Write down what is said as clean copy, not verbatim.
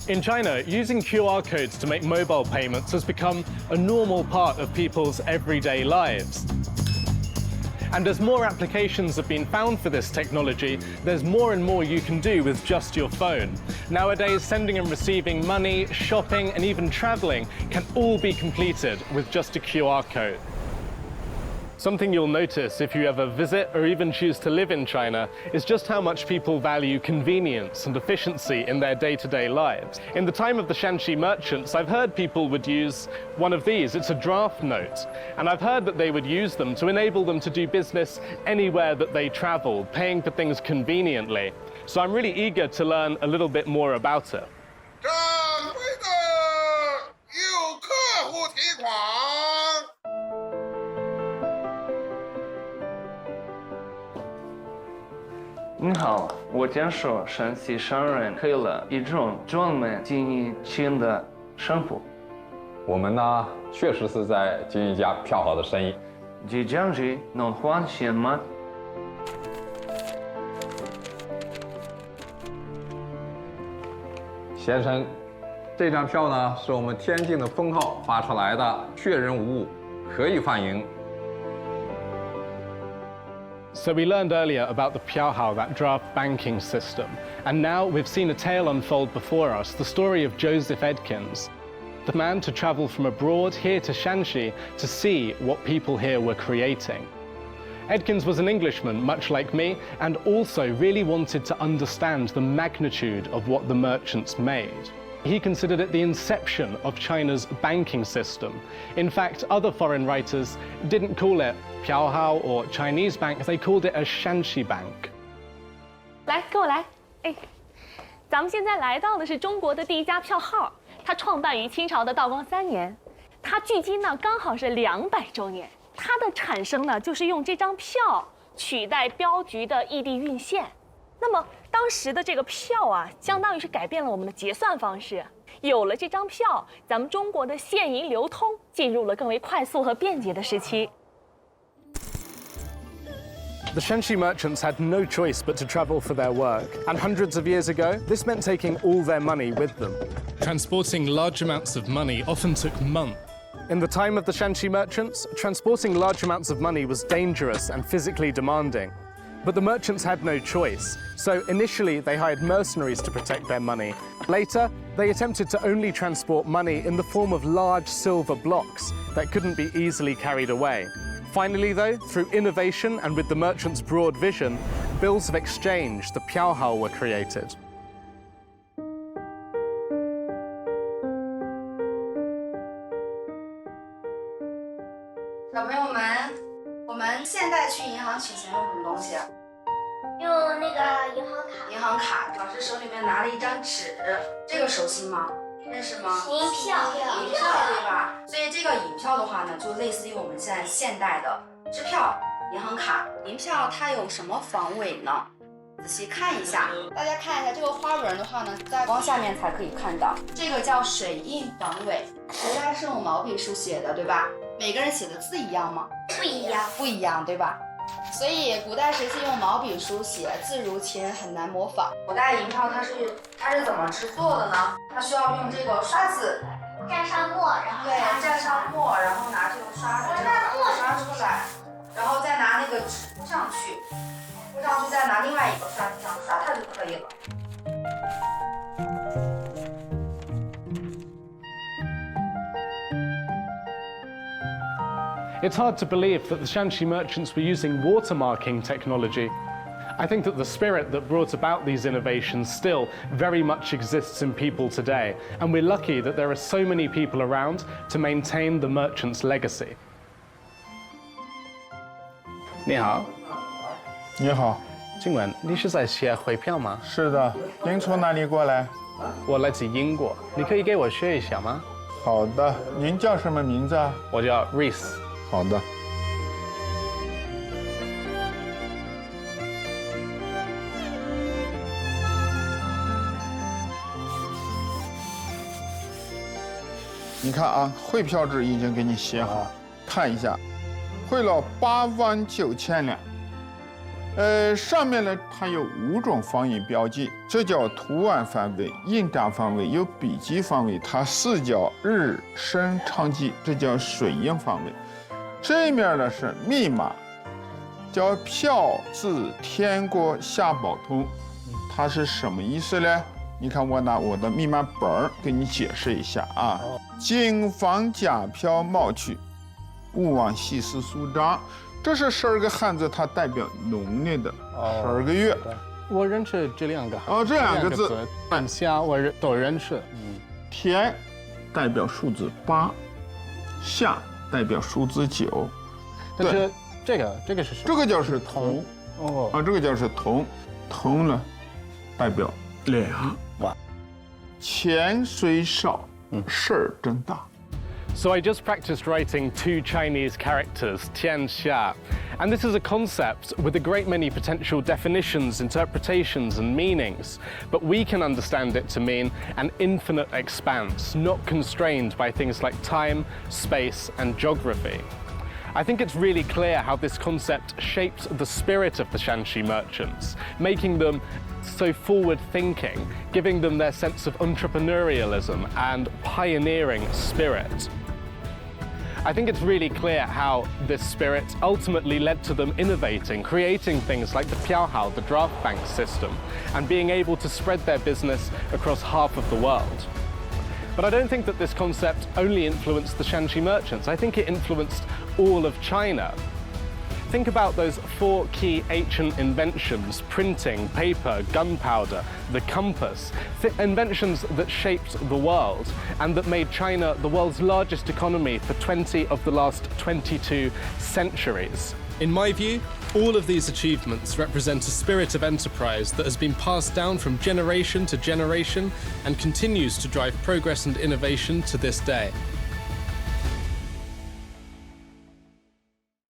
In China, using QR codes to make mobile payments has become a normal part of people's everyday lives. And as more applications have been found for this technology, there's more and more you can do with just your phone. Nowadays, sending and receiving money, shopping, and even traveling can all be completed with just a QR code. Something you'll notice if you ever visit or even choose to live in China is just how much people value convenience and efficiency in their day-to-day lives. In the time of the Shanxi merchants, I've heard people would use one of these. It's a draft note. And I've heard that they would use them to enable them to do business anywhere that they travel, paying for things conveniently. So I'm really eager to learn a little bit more about it. 掌柜的，有客户提款。你好，我讲述山西商人开了一种专门经营钱的生活。我们呢，确实是在经营一家票号的生意。这张纸能换钱吗？先生，这张票呢是我们天津的封号发出来的，确认无误，可以换银。 So we learned earlier about the Piaohao, that draft banking system. And now we've seen a tale unfold before us, the story of Joseph Edkins, the man to travel from abroad here to Shanxi to see what people here were creating. Edkins was an Englishman, much like me, and also really wanted to understand the magnitude of what the merchants made. He considered it the inception of China's banking system. In fact, other foreign writers didn't call it Piaohao or Chinese bank, they called it a Shanxi bank. 来，跟我来。哎，咱们现在来到的是中国的第一家票号，它创办于清朝的道光3年，它距今呢刚好是200周年。它的产生呢，就是用这张票取代镖局的异地运线。那么当时的这个票啊，相当于是改变了我们的结算方式。有了这张票，咱们中国的现银流通进入了更为快速和便捷的时期。 The Shanxi merchants had no choice but to travel for their work, and hundreds of years ago, this meant taking all their money with them. Transporting large amounts of money often took months. In the time of the Shanxi merchants, transporting large amounts of money was dangerous and physically demanding. But the merchants had no choice, so initially they hired mercenaries to protect their money. Later, they attempted to only transport money in the form of large silver blocks that couldn't be easily carried away. Finally, though, through innovation and with the merchants' broad vision, bills of exchange, the Piaohao, were created. 小朋友们，我们现在去银行取钱用什么东西？用那个银行卡。银行卡。老师手里面拿了一张纸，这个熟悉吗？认识吗？银票。银票对吧？所以这个银票的话呢，就类似于我们现在现代的支票、银行卡。银票它有什么防伪呢？仔细看一下，大家看一下这个花纹的话呢，在光下面才可以看到。这个叫水印防伪，古代是用毛笔书写的，对吧？每个人写的字一样吗？不一样。不一样，对吧？所以古代时期用毛笔书写，字如其人，很难模仿。古代银票它是怎么制作的呢？它需要用这个刷子蘸上墨，然后对，蘸上墨，然后拿这个刷子这样刷出来，然后再拿那个纸铺上去，铺上去再拿另外一个刷子这样刷它就可以了。 It's hard to believe that the Shanxi merchants were using watermarking technology. I think that the spirit that brought about these innovations still very much exists in people today, and we're lucky that there are so many people around to maintain the merchants' legacy. 你好，你好，请问你是在写汇票吗？是的，您从哪里过来？我来自英国，你可以给我学一下吗？好的，您叫什么名字啊？我叫 Rees。 好的。你看啊，汇票纸已经给你写好，看一下，汇了8万9千两。上面呢它有5种方位标记，这叫图案方位、印章方位，有笔记方位，它4叫日生长记，这叫水印方位。这面呢是密码，叫票字天国夏宝通，它是什么意思呢？你看我拿我的密码本儿给你解释一下啊。谨防假票冒取，勿忘细思苏章。这是12个汉字，它代表农历的12个月。我认识这2个。哦，这2个字，夏我都认识。天代表数字8，夏代表数字9。但是这个是什么？这个就是同。哦。啊，这个叫是同。同呢，代表2。哇。钱虽少，事儿真大。So I just practiced writing 2 Chinese characters, Tian Xia, and this is a concept with a great many potential definitions, interpretations, and meanings, but we can understand it to mean an infinite expanse, not constrained by things like time, space, and geography. I think it's really clear how this concept shaped the spirit of the Shanxi merchants, making them so forward-thinking, giving them their sense of entrepreneurialism and pioneering spirit. I think it's really clear how this spirit ultimately led to them innovating, creating things like the Piaohao, the draft bank system, and being able to spread their business across half of the world. But I don't think that this concept only influenced the Shanxi merchants. I think it influenced all of China. Think about those 4 key ancient inventions: printing, paper, gunpowder, the compass, inventions that shaped the world and that made China the world's largest economy for 20 of the last 22 centuries. In my view, all of these achievements represent a spirit of enterprise that has been passed down from generation to generation and continues to drive progress and innovation to this day.